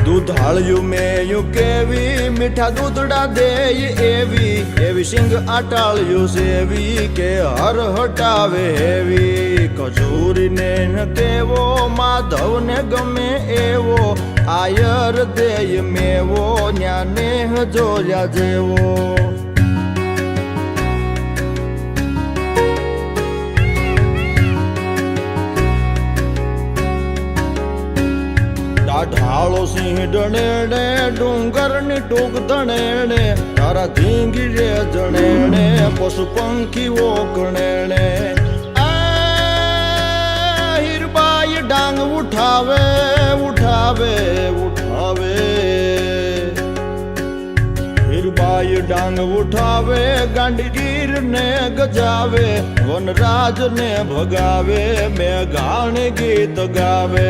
દૂધાળ્યું મેયું કેવી મીઠા દૂધડા દેય એવી સિંગ આટાળ્યું સેવી કે હર હટાવે હેવી કચૂરીને ન કેવો માધવને ગમે એવો આયર દેય મેવો ન્યાને જોયા જેવો ઢાળો સિંહ ડણેણે ડુંગરની ટૂંક ધણેણે તારા ધીંગી રે જણેણે પશુ પંખીઓ કણેણે હીરબાઈ ડાંગ ઉઠાવે ઉઠાવે ઉઠાવે હીરબાઈ ડાંગ ઉઠાવે ગાંડીગીર ને ગજાવે વનરાજ ને ભગાવે મેઘાણ ગીત ગાવે